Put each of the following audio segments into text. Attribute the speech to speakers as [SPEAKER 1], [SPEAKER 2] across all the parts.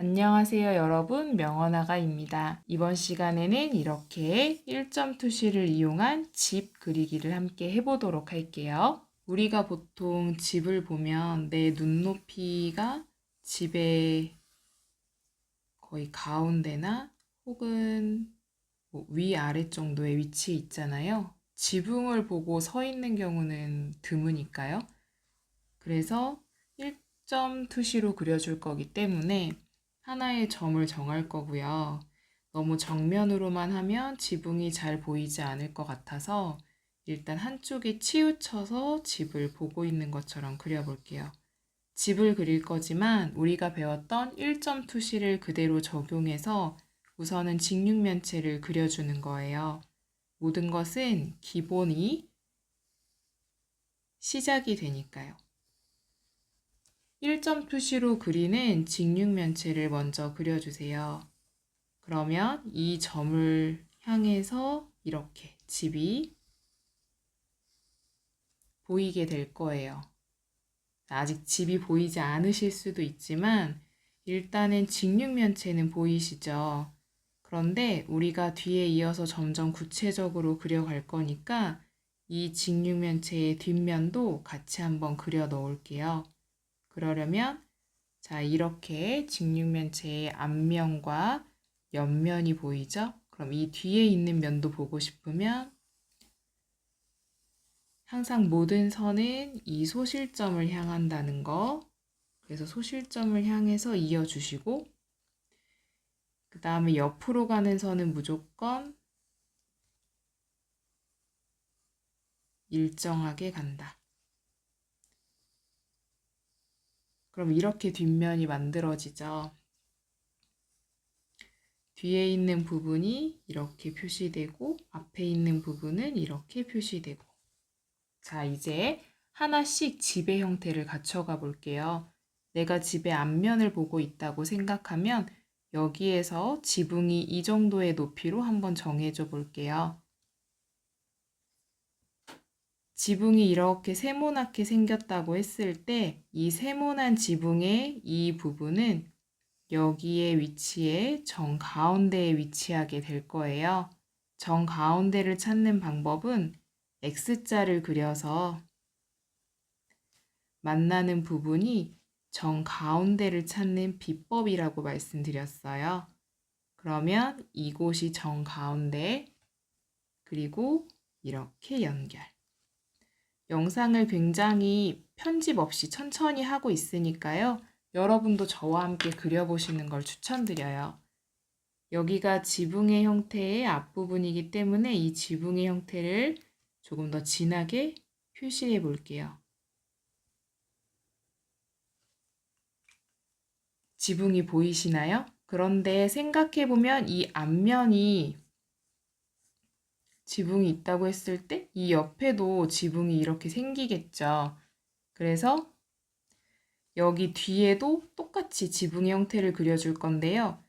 [SPEAKER 1] 안녕하세요 여러분, 명언아가입니다. 이번 시간에는 이렇게 1점 투시를 이용한 집 그리기를 함께 해보도록 할게요. 우리가 보통 집을 보면 내 눈높이가 집의 거의 가운데나 혹은 위아래 정도의 위치에 있잖아요. 지붕을 보고 서 있는 경우는 드무니까요. 그래서 1점 투시로 그려줄 거기 때문에 하나의 점을 정할 거고요. 너무 정면으로만 하면 지붕이 잘 보이지 않을 것 같아서 일단 한쪽에 치우쳐서 집을 보고 있는 것처럼 그려볼게요. 집을 그릴 거지만 우리가 배웠던 1점 투시를 그대로 적용해서 우선은 직육면체를 그려주는 거예요. 모든 것은 기본이 시작이 되니까요. 1점 투시로 그리는 직육면체를 먼저 그려주세요. 그러면 이 점을 향해서 이렇게 집이 보이게 될 거예요. 아직 집이 보이지 않으실 수도 있지만 일단은 직육면체는 보이시죠? 그런데 우리가 뒤에 이어서 점점 구체적으로 그려갈 거니까 이 직육면체의 뒷면도 같이 한번 그려 넣을게요. 그러려면 자, 이렇게 직육면체의 앞면과 옆면이 보이죠? 그럼 이 뒤에 있는 면도 보고 싶으면 항상 모든 선은 이 소실점을 향한다는 거. 그래서 소실점을 향해서 이어주시고 그 다음에 옆으로 가는 선은 무조건 일정하게 간다. 그럼 이렇게 뒷면이 만들어지죠. 뒤에 있는 부분이 이렇게 표시되고 앞에 있는 부분은 이렇게 표시되고. 자, 이제 하나씩 집의 형태를 갖춰가 볼게요. 내가 집의 앞면을 보고 있다고 생각하면 여기에서 지붕이 이 정도의 높이로 한번 정해줘 볼게요. 지붕이 이렇게 세모나게 생겼다고 했을 때 이 세모난 지붕의 이 부분은 여기에 위치해 정가운데에 위치하게 될 거예요. 정가운데를 찾는 방법은 X자를 그려서 만나는 부분이 정가운데를 찾는 비법이라고 말씀드렸어요. 그러면 이곳이 정가운데, 그리고 이렇게 연결. 영상을 굉장히 편집 없이 천천히 하고 있으니까요. 여러분도 저와 함께 그려보시는 걸 추천드려요. 여기가 지붕의 형태의 앞부분이기 때문에 이 지붕의 형태를 조금 더 진하게 표시해 볼게요. 지붕이 보이시나요? 그런데 생각해보면 이 앞면이 지붕이 있다고 했을 때 이 옆에도 지붕이 이렇게 생기겠죠. 그래서 여기 뒤에도 똑같이 지붕의 형태를 그려줄 건데요.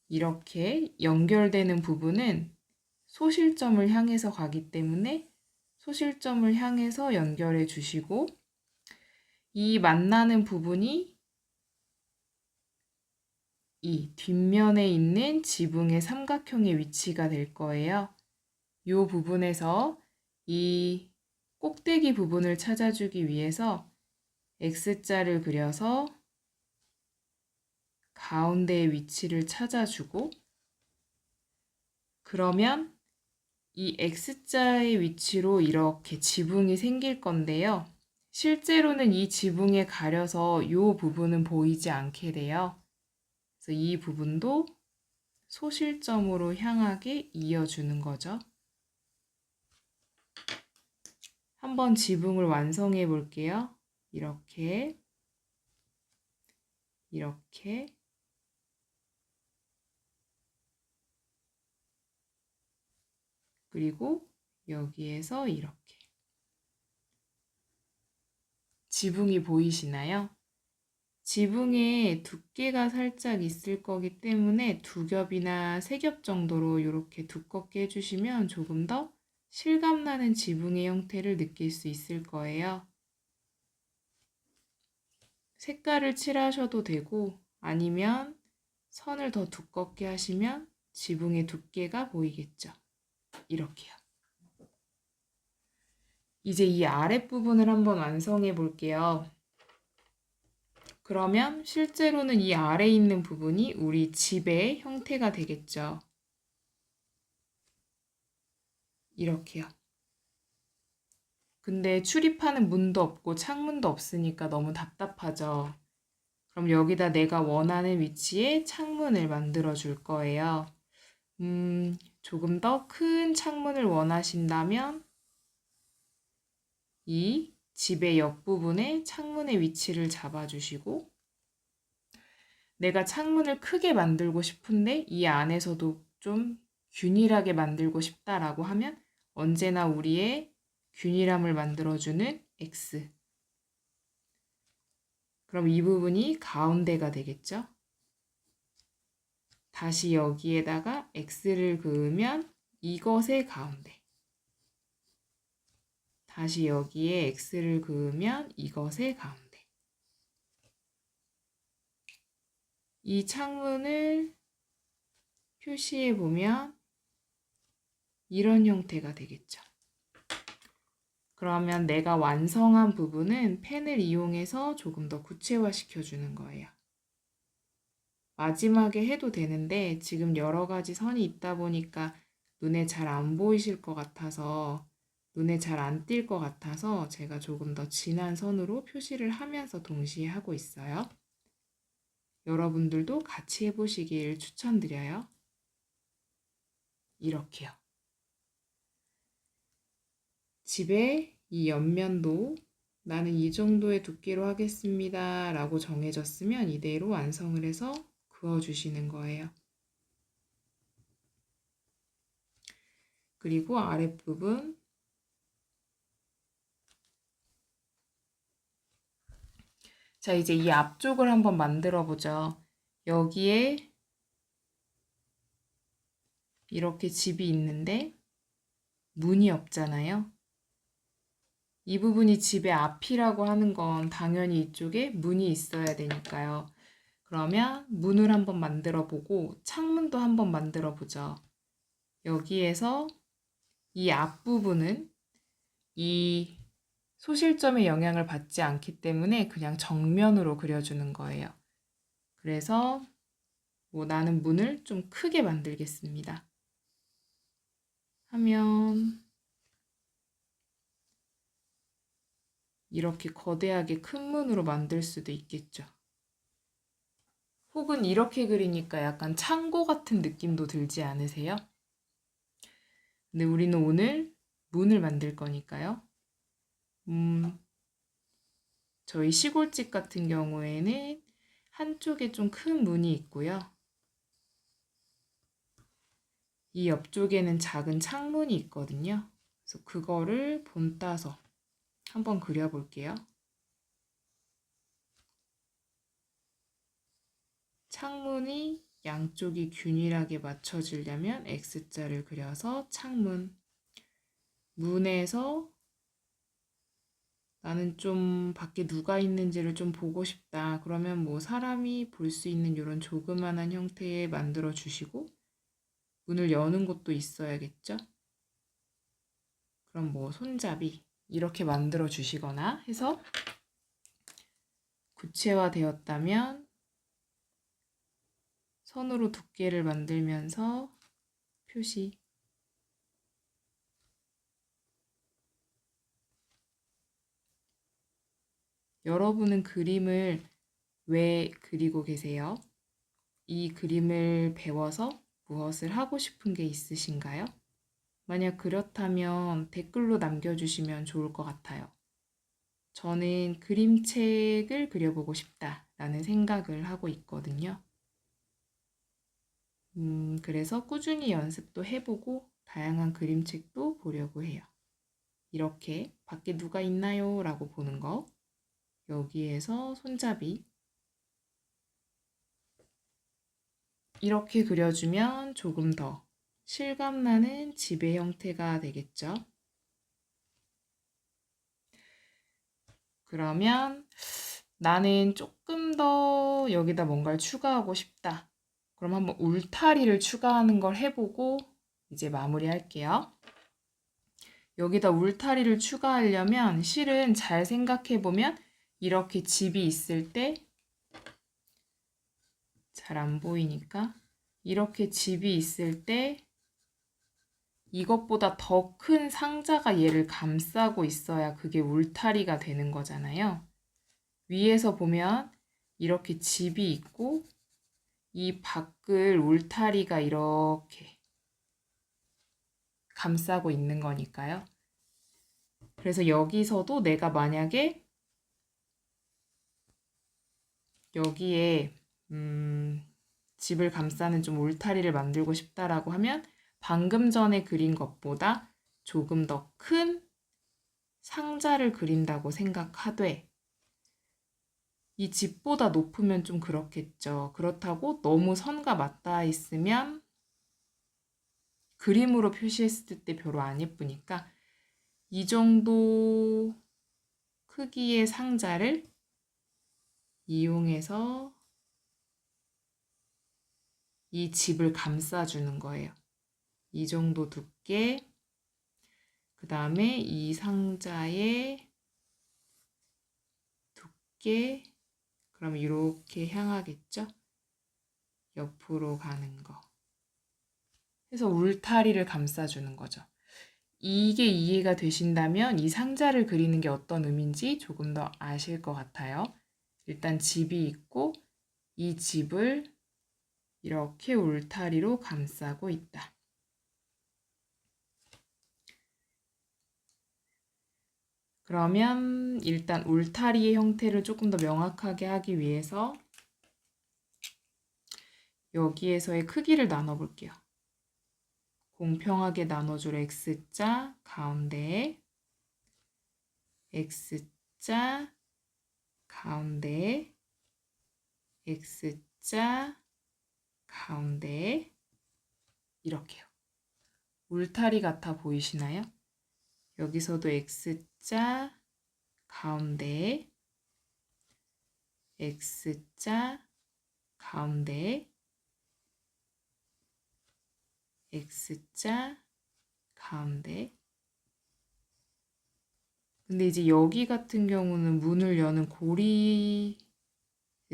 [SPEAKER 1] 이렇게 연결되는 부분은 소실점을 향해서 가기 때문에 소실점을 향해서 연결해 주시고 이 만나는 부분이 이 뒷면에 있는 지붕의 삼각형의 위치가 될 거예요. 이 부분에서 이 꼭대기 부분을 찾아주기 위해서 X자를 그려서 가운데의 위치를 찾아주고 그러면 이 X자의 위치로 이렇게 지붕이 생길 건데요. 실제로는 이 지붕에 가려서 이 부분은 보이지 않게 돼요. 그래서 이 부분도 소실점으로 향하게 이어주는 거죠. 한번 지붕을 완성해 볼게요. 이렇게, 이렇게, 그리고 여기에서 이렇게. 지붕이 보이시나요? 지붕에 두께가 살짝 있을 거기 때문에 2겹이나 3겹 정도로 이렇게 두껍게 해주시면 조금 더 실감나는 지붕의 형태를 느낄 수 있을 거예요. 색깔을 칠하셔도 되고 아니면 선을 더 두껍게 하시면 지붕의 두께가 보이겠죠. 이렇게요. 이제 이 아랫부분을 한번 완성해 볼게요. 그러면 실제로는 이 아래에 있는 부분이 우리 집의 형태가 되겠죠. 이렇게요. 근데 출입하는 문도 없고 창문도 없으니까 너무 답답하죠. 그럼 여기다 내가 원하는 위치에 창문을 만들어 줄 거예요. 조금 더 큰 창문을 원하신다면 이 집의 옆부분에 창문의 위치를 잡아주시고, 내가 창문을 크게 만들고 싶은데 이 안에서도 좀 균일하게 만들고 싶다라고 하면 언제나 우리의 균일함을 만들어주는 X. 그럼 이 부분이 가운데가 되겠죠? 다시 여기에다가 X를 그으면 이것의 가운데. 다시 여기에 X를 그으면 이것의 가운데. 이 창문을 표시해 보면 이런 형태가 되겠죠. 그러면 내가 완성한 부분은 펜을 이용해서 조금 더 구체화 시켜주는 거예요. 마지막에 해도 되는데 지금 여러 가지 선이 있다 보니까 눈에 잘 안 보이실 것 같아서, 눈에 잘 안 띌 것 같아서 제가 조금 더 진한 선으로 표시를 하면서 동시에 하고 있어요. 여러분들도 같이 해보시길 추천드려요. 이렇게요. 집에 이 옆면도 나는 이 정도의 두께로 하겠습니다 라고 정해졌으면 이대로 완성을 해서 그어주시는 거예요. 그리고 아랫부분, 자 이제 이 앞쪽을 한번 만들어 보죠. 여기에 이렇게 집이 있는데 문이 없잖아요. 이 부분이 집의 앞이라고 하는 건 당연히 이쪽에 문이 있어야 되니까요. 그러면 문을 한번 만들어 보고 창문도 한번 만들어 보죠. 여기에서 이 앞부분은 이 소실점의 영향을 받지 않기 때문에 그냥 정면으로 그려주는 거예요. 그래서 나는 문을 좀 크게 만들겠습니다. 하면 이렇게 거대하게 큰 문으로 만들 수도 있겠죠. 혹은 이렇게 그리니까 약간 창고 같은 느낌도 들지 않으세요? 근데 우리는 오늘 문을 만들 거니까요. 저희 시골집 같은 경우에는 한쪽에 좀 큰 문이 있고요. 이 옆쪽에는 작은 창문이 있거든요. 그래서 그거를 본따서 한번 그려볼게요. 창문이 양쪽이 균일하게 맞춰지려면 X자를 그려서 창문. 문에서 나는 좀 밖에 누가 있는지를 좀 보고 싶다. 그러면 뭐 사람이 볼 수 있는 이런 조그만한 형태에 만들어 주시고, 문을 여는 곳도 있어야겠죠? 그럼 뭐 손잡이 이렇게 만들어 주시거나 해서 구체화 되었다면 선으로 두께를 만들면서 표시. 여러분은 그림을 왜 그리고 계세요? 이 그림을 배워서 무엇을 하고 싶은 게 있으신가요? 만약 그렇다면 댓글로 남겨주시면 좋을 것 같아요. 저는 그림책을 그려보고 싶다라는 생각을 하고 있거든요. 그래서 꾸준히 연습도 해보고 다양한 그림책도 보려고 해요. 이렇게 밖에 누가 있나요? 라고 보는 거. 여기에서 손잡이. 이렇게 그려주면 조금 더 실감나는 집의 형태가 되겠죠. 그러면 나는 조금 더 여기다 뭔가를 추가하고 싶다. 그럼 한번 울타리를 추가하는 걸 해보고 이제 마무리할게요. 여기다 울타리를 추가하려면 실은 잘 생각해보면 이렇게 집이 있을 때 잘 안 보이니까 이렇게 집이 있을 때 이것보다 더 큰 상자가 얘를 감싸고 있어야 그게 울타리가 되는 거잖아요. 위에서 보면 이렇게 집이 있고 이 밖을 울타리가 이렇게 감싸고 있는 거니까요. 그래서 여기서도 내가 만약에 여기에 집을 감싸는 좀 울타리를 만들고 싶다라고 하면 방금 전에 그린 것보다 조금 더 큰 상자를 그린다고 생각하되 이 집보다 높으면 좀 그렇겠죠. 그렇다고 너무 선과 맞닿아 있으면 그림으로 표시했을 때 별로 안 예쁘니까 이 정도 크기의 상자를 이용해서 이 집을 감싸주는 거예요. 이 정도 두께, 그 다음에 이 상자의 두께, 그럼 이렇게 향하겠죠? 옆으로 가는 거. 해서 울타리를 감싸주는 거죠. 이게 이해가 되신다면 이 상자를 그리는 게 어떤 의미인지 조금 더 아실 것 같아요. 일단 집이 있고 이 집을 이렇게 울타리로 감싸고 있다. 그러면 일단 울타리의 형태를 조금 더 명확하게 하기 위해서 여기에서의 크기를 나눠볼게요. 공평하게 나눠줄 X자 가운데에 X자 가운데에 X자 가운데에 이렇게요. 울타리 같아 보이시나요? 여기서도 X자 가운데에 X자 가운데에 X자 가운데. 근데 이제 여기 같은 경우는 문을 여는 고리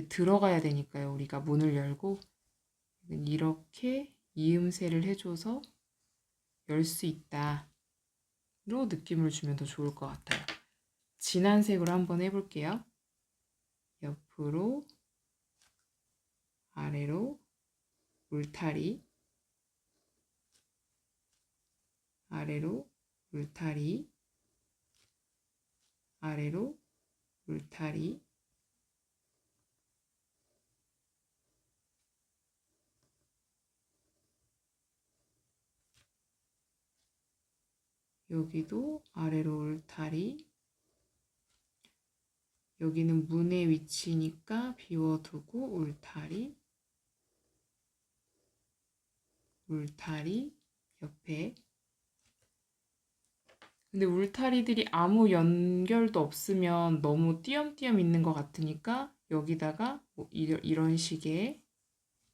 [SPEAKER 1] 들어가야 되니까요. 우리가 문을 열고 이렇게 이음새를 해줘서 열 수 있다. 로 느낌을 주면 더 좋을 것 같아요. 진한 색으로 한번 해볼게요. 옆으로, 아래로, 울타리, 아래로, 울타리, 아래로, 울타리, 여기도 아래로 울타리, 여기는 문의 위치니까 비워두고 울타리, 울타리, 옆에. 근데 울타리들이 아무 연결도 없으면 너무 띄엄띄엄 있는 것 같으니까 여기다가 뭐 이런 식의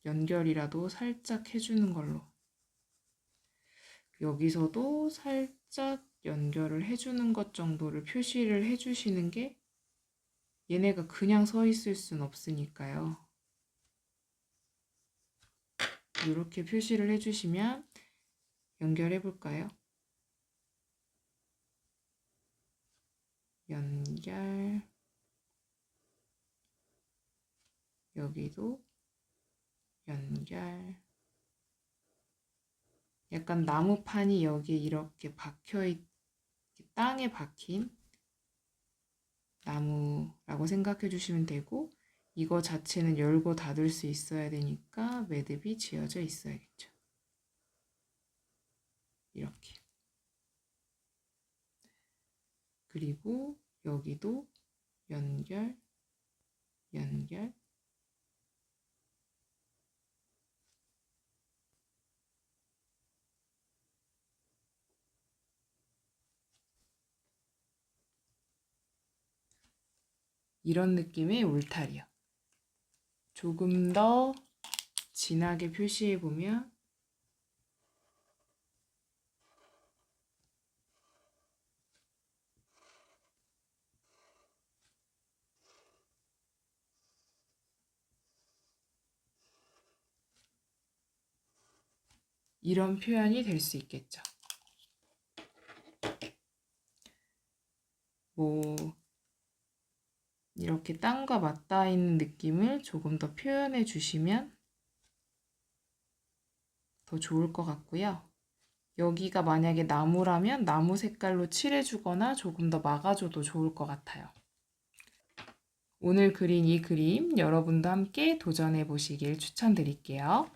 [SPEAKER 1] 연결이라도 살짝 해주는 걸로. 여기서도 살짝 연결을 해주는 것 정도를 표시를 해주시는 게 얘네가 그냥 서 있을 순 없으니까요. 이렇게 표시를 해주시면 연결해 볼까요? 연결. 여기도 연결. 약간 나무판이 여기에 이렇게 땅에 박힌 나무라고 생각해 주시면 되고, 이거 자체는 열고 닫을 수 있어야 되니까 매듭이 지어져 있어야겠죠. 이렇게. 그리고 여기도 연결, 연결. 이런 느낌의 울타리요. 조금 더 진하게 표시해 보면 이런 표현이 될 수 있겠죠. 뭐 이렇게 땅과 맞닿아 있는 느낌을 조금 더 표현해 주시면 더 좋을 것 같고요. 여기가 만약에 나무라면 나무 색깔로 칠해주거나 조금 더 막아줘도 좋을 것 같아요. 오늘 그린 이 그림 여러분도 함께 도전해 보시길 추천드릴게요.